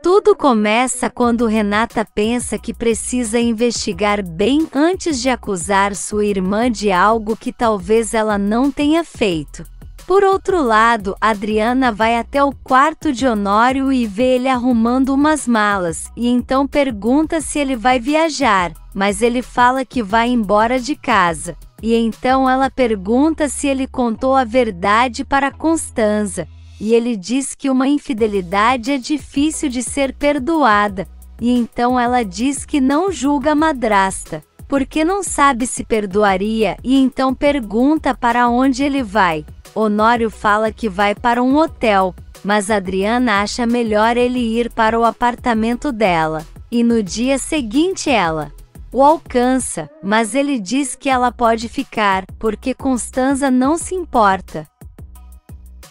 Tudo começa quando Renata pensa que precisa investigar bem antes de acusar sua irmã de algo que talvez ela não tenha feito. Por outro lado, Adriana vai até o quarto de Honório e vê ele arrumando umas malas, e então pergunta se ele vai viajar, mas ele fala que vai embora de casa. E então ela pergunta se ele contou a verdade para Constanza, e ele diz que uma infidelidade é difícil de ser perdoada, e então ela diz que não julga a madrasta, porque não sabe se perdoaria, e então pergunta para onde ele vai. Honório fala que vai para um hotel, mas Adriana acha melhor ele ir para o apartamento dela. E no dia seguinte ela o alcança, mas ele diz que ela pode ficar, porque Constanza não se importa.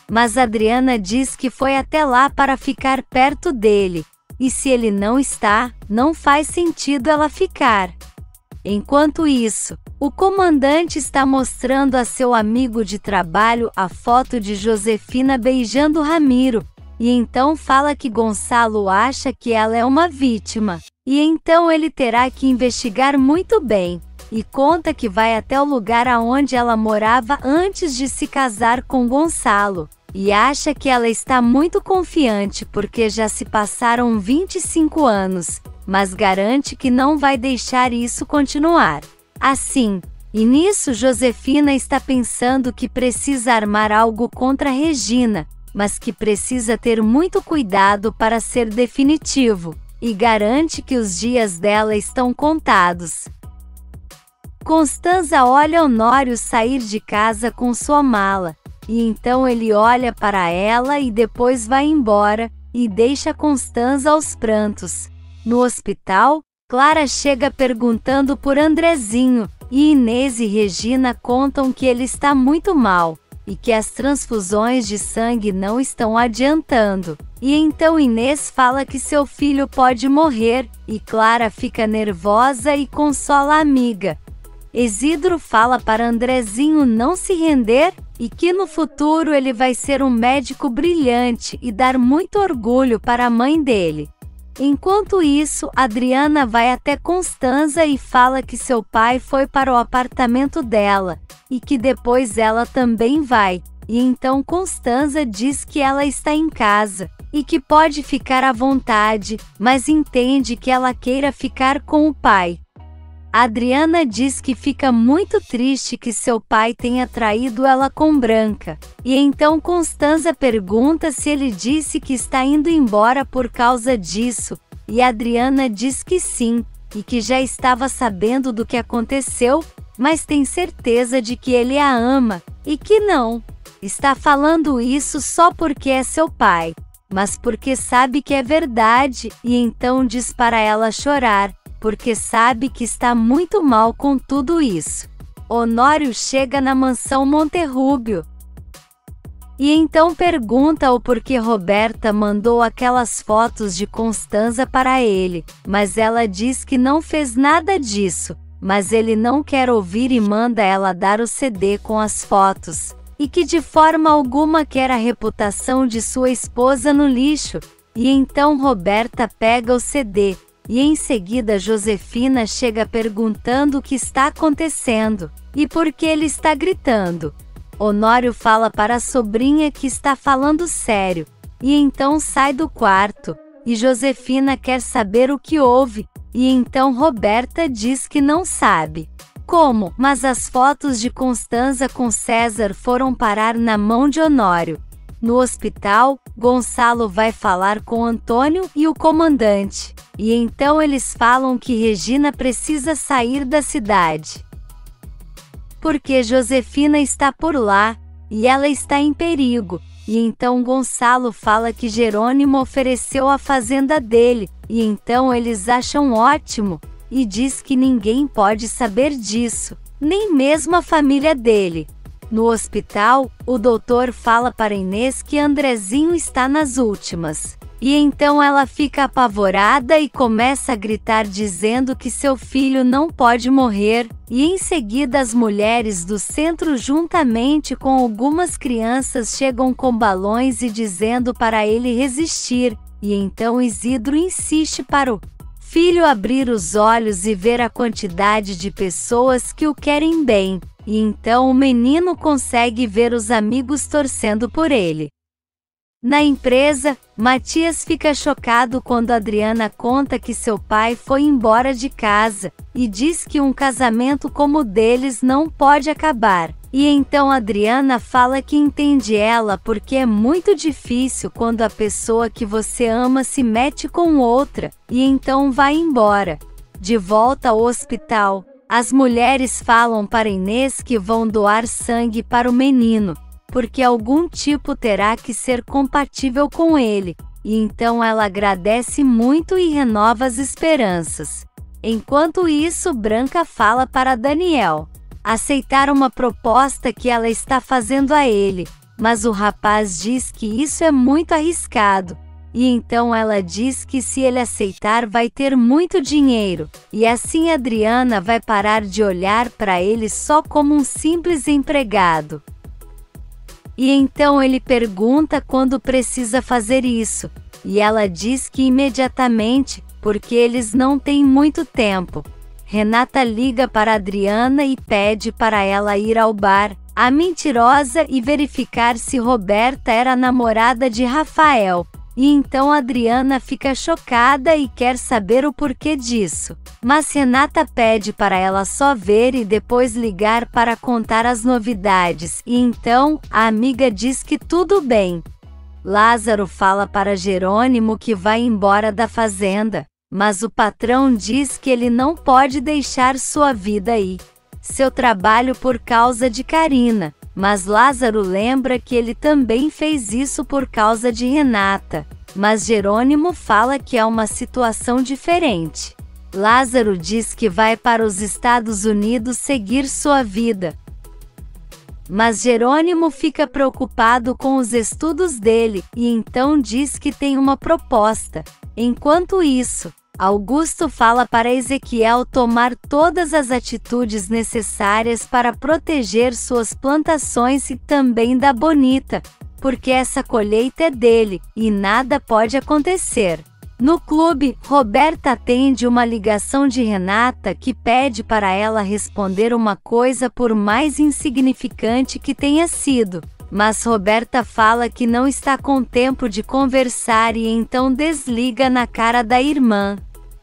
Mas Adriana diz que foi até lá para ficar perto dele, e se ele não está, não faz sentido ela ficar. Enquanto isso, o comandante está mostrando a seu amigo de trabalho a foto de Josefina beijando Ramiro, e então fala que Gonçalo acha que ela é uma vítima, e então ele terá que investigar muito bem, e conta que vai até o lugar aonde ela morava antes de se casar com Gonçalo, e acha que ela está muito confiante porque já se passaram 25 anos, mas garante que não vai deixar isso continuar assim. E nisso Josefina está pensando que precisa armar algo contra Regina, mas que precisa ter muito cuidado para ser definitivo, e garante que os dias dela estão contados. Constanza olha Honório sair de casa com sua mala, e então ele olha para ela e depois vai embora, e deixa Constanza aos prantos. No hospital, Clara chega perguntando por Andrezinho, e Inês e Regina contam que ele está muito mal, e que as transfusões de sangue não estão adiantando. E então Inês fala que seu filho pode morrer, e Clara fica nervosa e consola a amiga. Isidro fala para Andrezinho não se render, e que no futuro ele vai ser um médico brilhante e dar muito orgulho para a mãe dele. Enquanto isso, Adriana vai até Constanza e fala que seu pai foi para o apartamento dela, e que depois ela também vai, e então Constanza diz que ela está em casa, e que pode ficar à vontade, mas entende que ela queira ficar com o pai. Adriana diz que fica muito triste que seu pai tenha traído ela com Branca, e então Constanza pergunta se ele disse que está indo embora por causa disso, e Adriana diz que sim, e que já estava sabendo do que aconteceu, mas tem certeza de que ele a ama, e que não está falando isso só porque é seu pai, mas porque sabe que é verdade, e então diz para ela chorar, porque sabe que está muito mal com tudo isso. Honório chega na mansão Monterrubio, e então pergunta o porquê Roberta mandou aquelas fotos de Constanza para ele, mas ela diz que não fez nada disso, mas ele não quer ouvir e manda ela dar o CD com as fotos, e que de forma alguma quer a reputação de sua esposa no lixo, e então Roberta pega o CD, e em seguida Josefina chega perguntando o que está acontecendo, e por que ele está gritando. Honório fala para a sobrinha que está falando sério, e então sai do quarto, e Josefina quer saber o que houve, e então Roberta diz que não sabe como, mas as fotos de Constanza com César foram parar na mão de Honório. No hospital, Gonçalo vai falar com Antônio e o comandante, e então eles falam que Regina precisa sair da cidade, porque Josefina está por lá, e ela está em perigo, e então Gonçalo fala que Jerônimo ofereceu a fazenda dele, e então eles acham ótimo, e diz que ninguém pode saber disso, nem mesmo a família dele. No hospital, o doutor fala para Inês que Andrezinho está nas últimas. E então ela fica apavorada e começa a gritar dizendo que seu filho não pode morrer, e em seguida as mulheres do centro juntamente com algumas crianças chegam com balões e dizendo para ele resistir, e então Isidro insiste para o filho abrir os olhos e ver a quantidade de pessoas que o querem bem, e então o menino consegue ver os amigos torcendo por ele. Na empresa, Matias fica chocado quando Adriana conta que seu pai foi embora de casa, e diz que um casamento como o deles não pode acabar. E então Adriana fala que entende ela porque é muito difícil quando a pessoa que você ama se mete com outra, e então vai embora. De volta ao hospital, as mulheres falam para Inês que vão doar sangue para o menino, porque algum tipo terá que ser compatível com ele, e então ela agradece muito e renova as esperanças. Enquanto isso, Branca fala para Daniel aceitar uma proposta que ela está fazendo a ele, mas o rapaz diz que isso é muito arriscado, e então ela diz que se ele aceitar vai ter muito dinheiro, e assim Adriana vai parar de olhar para ele só como um simples empregado. E então ele pergunta quando precisa fazer isso, e ela diz que imediatamente, porque eles não têm muito tempo. Renata liga para Adriana e pede para ela ir ao bar, a mentirosa, e verificar se Roberta era a namorada de Rafael. E então Adriana fica chocada e quer saber o porquê disso. Mas Renata pede para ela só ver e depois ligar para contar as novidades, e então a amiga diz que tudo bem. Lázaro fala para Jerônimo que vai embora da fazenda, mas o patrão diz que ele não pode deixar sua vida e seu trabalho por causa de Karina, mas Lázaro lembra que ele também fez isso por causa de Renata, mas Jerônimo fala que é uma situação diferente. Lázaro diz que vai para os Estados Unidos seguir sua vida, mas Jerônimo fica preocupado com os estudos dele, e então diz que tem uma proposta. Enquanto isso, Augusto fala para Ezequiel tomar todas as atitudes necessárias para proteger suas plantações e também da Bonita, porque essa colheita é dele, e nada pode acontecer. No clube, Roberta atende uma ligação de Renata que pede para ela responder uma coisa por mais insignificante que tenha sido, mas Roberta fala que não está com tempo de conversar e então desliga na cara da irmã.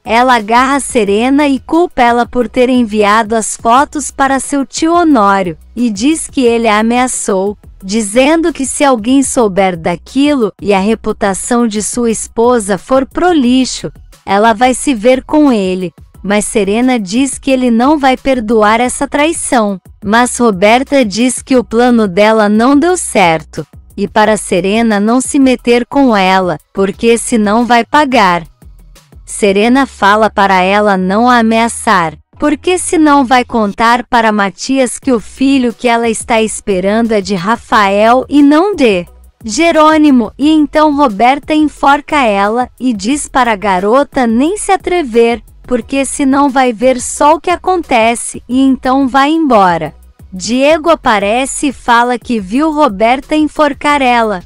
Ela agarra Serena e culpa ela por ter enviado as fotos para seu tio Honório, e diz que ele a ameaçou, dizendo que se alguém souber daquilo e a reputação de sua esposa for pro lixo, ela vai se ver com ele. Mas Serena diz que ele não vai perdoar essa traição. Mas Roberta diz que o plano dela não deu certo, e para Serena não se meter com ela, porque senão vai pagar. Serena fala para ela não a ameaçar, porque senão vai contar para Matias que o filho que ela está esperando é de Rafael e não de Jerônimo, e então Roberta enforca ela e diz para a garota nem se atrever, porque senão vai ver só o que acontece, e então vai embora. Diego aparece e fala que viu Roberta enforcar ela.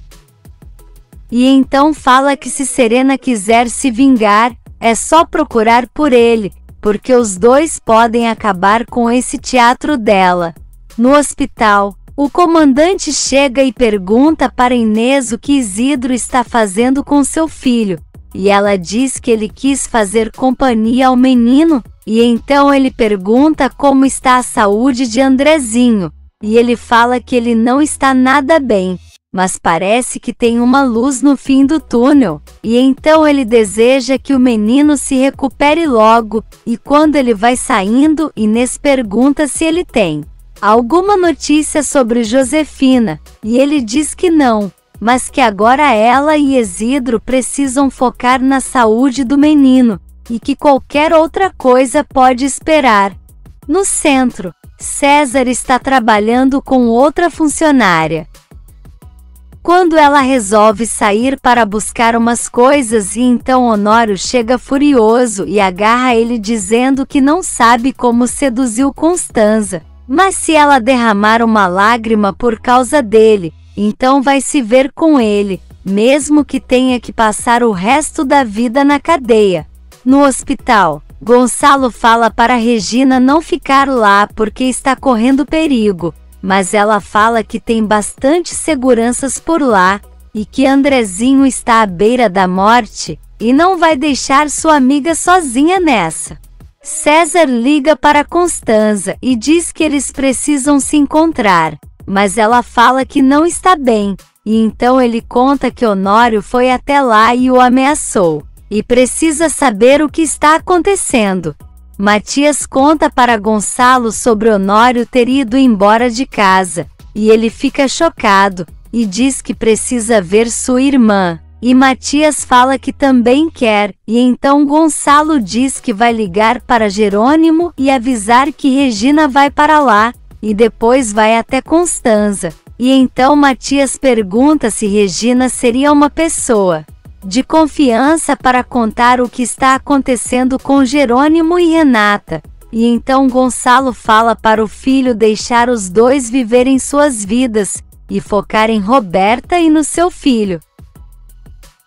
E então fala que se Serena quiser se vingar, é só procurar por ele, porque os dois podem acabar com esse teatro dela. No hospital, o comandante chega e pergunta para Inês o que Isidro está fazendo com seu filho, e ela diz que ele quis fazer companhia ao menino, e então ele pergunta como está a saúde de Andrezinho, e ele fala que ele não está nada bem, mas parece que tem uma luz no fim do túnel, e então ele deseja que o menino se recupere logo, e quando ele vai saindo, Inês pergunta se ele tem alguma notícia sobre Josefina, e ele diz que não, mas que agora ela e Isidro precisam focar na saúde do menino, e que qualquer outra coisa pode esperar. No centro, César está trabalhando com outra funcionária. Quando ela resolve sair para buscar umas coisas e então Honório chega furioso e agarra ele dizendo que não sabe como seduziu Constanza, mas se ela derramar uma lágrima por causa dele, então vai se ver com ele, mesmo que tenha que passar o resto da vida na cadeia. No hospital, Gonçalo fala para Regina não ficar lá porque está correndo perigo, mas ela fala que tem bastante seguranças por lá e que Andrezinho está à beira da morte e não vai deixar sua amiga sozinha nessa. César liga para Constanza e diz que eles precisam se encontrar, mas ela fala que não está bem, e então ele conta que Honório foi até lá e o ameaçou, e precisa saber o que está acontecendo. Matias conta para Gonçalo sobre Honório ter ido embora de casa, e ele fica chocado, e diz que precisa ver sua irmã. E Matias fala que também quer, e então Gonçalo diz que vai ligar para Jerônimo e avisar que Regina vai para lá, e depois vai até Constanza. E então Matias pergunta se Regina seria uma pessoa de confiança para contar o que está acontecendo com Jerônimo e Renata. E então Gonçalo fala para o filho deixar os dois viverem suas vidas, e focar em Roberta e no seu filho.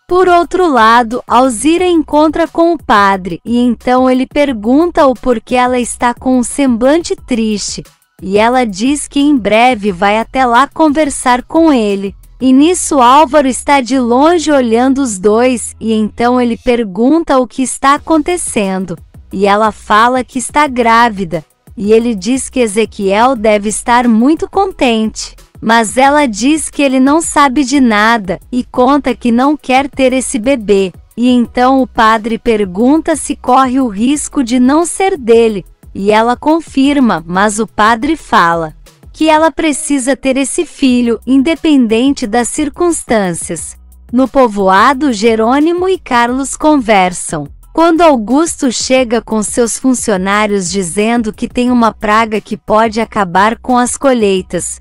Por outro lado, Alzira encontra com o padre, e então ele pergunta o porquê ela está com um semblante triste, e ela diz que em breve vai até lá conversar com ele. E nisso Álvaro está de longe olhando os dois, e então ele pergunta o que está acontecendo, e ela fala que está grávida, e ele diz que Ezequiel deve estar muito contente. Mas ela diz que ele não sabe de nada, e conta que não quer ter esse bebê, e então o padre pergunta se corre o risco de não ser dele, e ela confirma, mas o padre fala que ela precisa ter esse filho, independente das circunstâncias. No povoado, Jerônimo e Carlos conversam. Quando Augusto chega com seus funcionários dizendo que tem uma praga que pode acabar com as colheitas,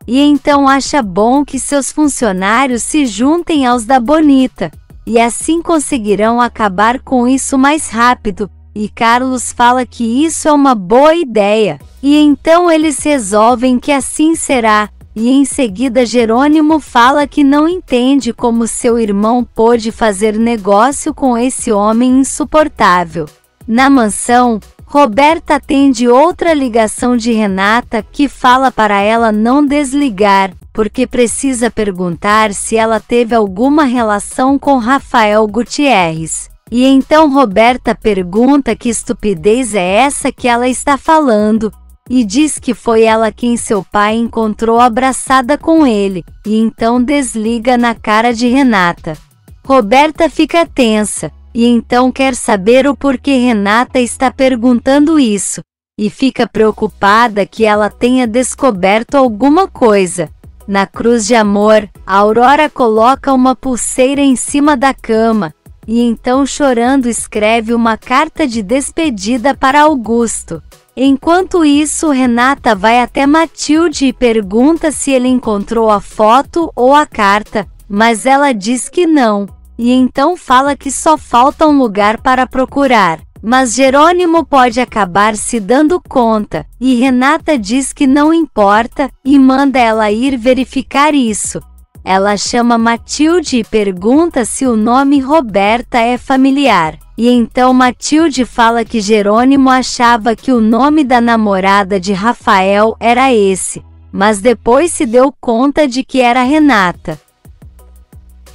e então acha bom que seus funcionários se juntem aos da Bonita, e assim conseguirão acabar com isso mais rápido, e Carlos fala que isso é uma boa ideia, e então eles resolvem que assim será, e em seguida Jerônimo fala que não entende como seu irmão pôde fazer negócio com esse homem insuportável. Na mansão, Roberta atende outra ligação de Renata que fala para ela não desligar, porque precisa perguntar se ela teve alguma relação com Rafael Gutierrez. E então Roberta pergunta que estupidez é essa que ela está falando, e diz que foi ela quem seu pai encontrou abraçada com ele, e então desliga na cara de Renata. Roberta fica tensa, e então quer saber o porquê Renata está perguntando isso, e fica preocupada que ela tenha descoberto alguma coisa. Na cruz de amor, a Aurora coloca uma pulseira em cima da cama, e então chorando escreve uma carta de despedida para Augusto. Enquanto isso, Renata vai até Matilde e pergunta se ele encontrou a foto ou a carta, mas ela diz que não. E então fala que só falta um lugar para procurar, mas Jerônimo pode acabar se dando conta, e Renata diz que não importa, e manda ela ir verificar isso. Ela chama Matilde e pergunta se o nome Roberta é familiar, e então Matilde fala que Jerônimo achava que o nome da namorada de Rafael era esse, mas depois se deu conta de que era Renata.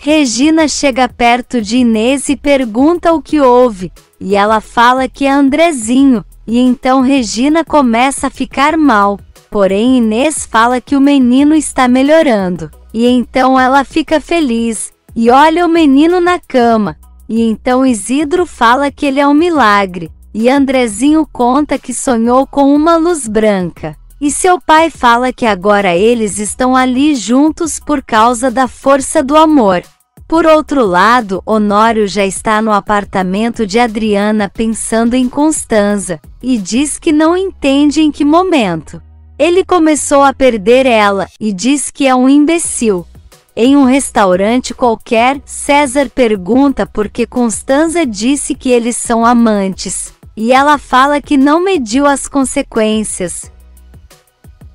Regina chega perto de Inês e pergunta o que houve, e ela fala que é Andrezinho, e então Regina começa a ficar mal, porém Inês fala que o menino está melhorando, e então ela fica feliz, e olha o menino na cama, e então Isidro fala que ele é um milagre, e Andrezinho conta que sonhou com uma luz branca. E seu pai fala que agora eles estão ali juntos por causa da força do amor. Por outro lado, Honório já está no apartamento de Adriana pensando em Constanza, e diz que não entende em que momento ele começou a perder ela, e diz que é um imbecil. Em um restaurante qualquer, César pergunta por que Constanza disse que eles são amantes, e ela fala que não mediu as consequências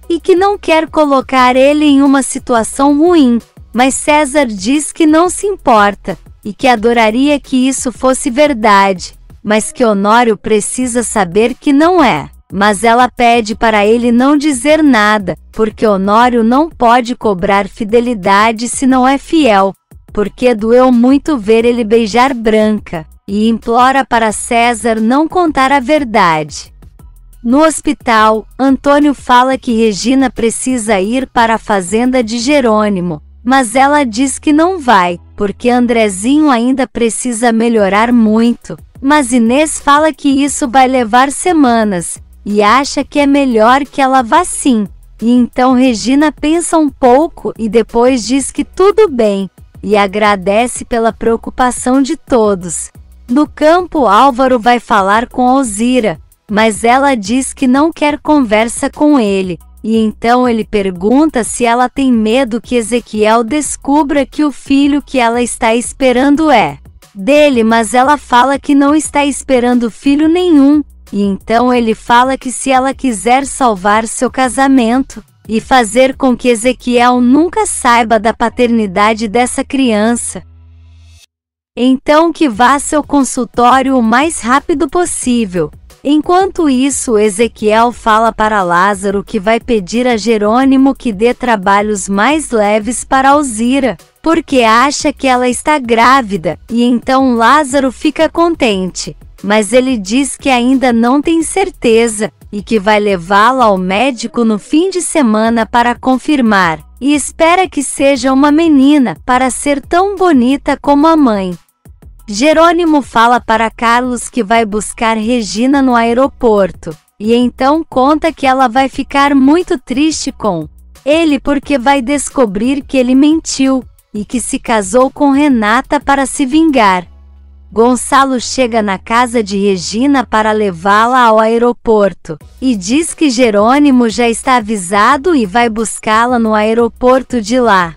e que não quer colocar ele em uma situação ruim, Mas César diz que não se importa, e que adoraria que isso fosse verdade, mas que Honório precisa saber que não é. Mas ela pede para ele não dizer nada, porque Honório não pode cobrar fidelidade se não é fiel, porque doeu muito ver ele beijar Branca, e implora para César não contar a verdade. No hospital, Antônio fala que Regina precisa ir para a fazenda de Jerônimo, mas ela diz que não vai, porque Andrezinho ainda precisa melhorar muito, mas Inês fala que isso vai levar semanas, e acha que é melhor que ela vá sim. E então Regina pensa um pouco e depois diz que tudo bem, e agradece pela preocupação de todos. No campo, Álvaro vai falar com Alzira, mas ela diz que não quer conversa com ele, e então ele pergunta se ela tem medo que Ezequiel descubra que o filho que ela está esperando é dele, mas ela fala que não está esperando filho nenhum. E então ele fala que se ela quiser salvar seu casamento, e fazer com que Ezequiel nunca saiba da paternidade dessa criança, então que vá a seu consultório o mais rápido possível. Enquanto isso, Ezequiel fala para Lázaro que vai pedir a Jerônimo que dê trabalhos mais leves para Alzira, porque acha que ela está grávida, e então Lázaro fica contente. Mas ele diz que ainda não tem certeza, e que vai levá-la ao médico no fim de semana para confirmar, e espera que seja uma menina, para ser tão bonita como a mãe. Jerônimo fala para Carlos que vai buscar Regina no aeroporto, e então conta que ela vai ficar muito triste com ele porque vai descobrir que ele mentiu, e que se casou com Renata para se vingar. Gonçalo chega na casa de Regina para levá-la ao aeroporto, e diz que Jerônimo já está avisado e vai buscá-la no aeroporto de lá.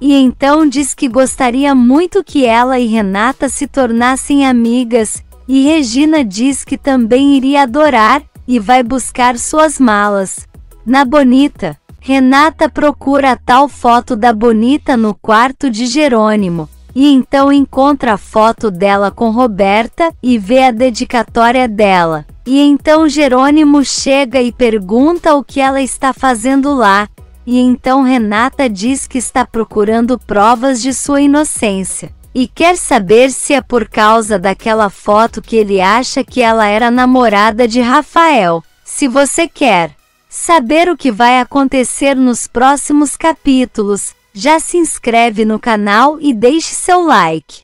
E então diz que gostaria muito que ela e Renata se tornassem amigas, e Regina diz que também iria adorar, e vai buscar suas malas. Na Bonita, Renata procura a tal foto da Bonita no quarto de Jerônimo, e então encontra a foto dela com Roberta e vê a dedicatória dela. E então Jerônimo chega e pergunta o que ela está fazendo lá, e então Renata diz que está procurando provas de sua inocência, e quer saber se é por causa daquela foto que ele acha que ela era namorada de Rafael. Se você quer saber o que vai acontecer nos próximos capítulos, já se inscreve no canal e deixe seu like.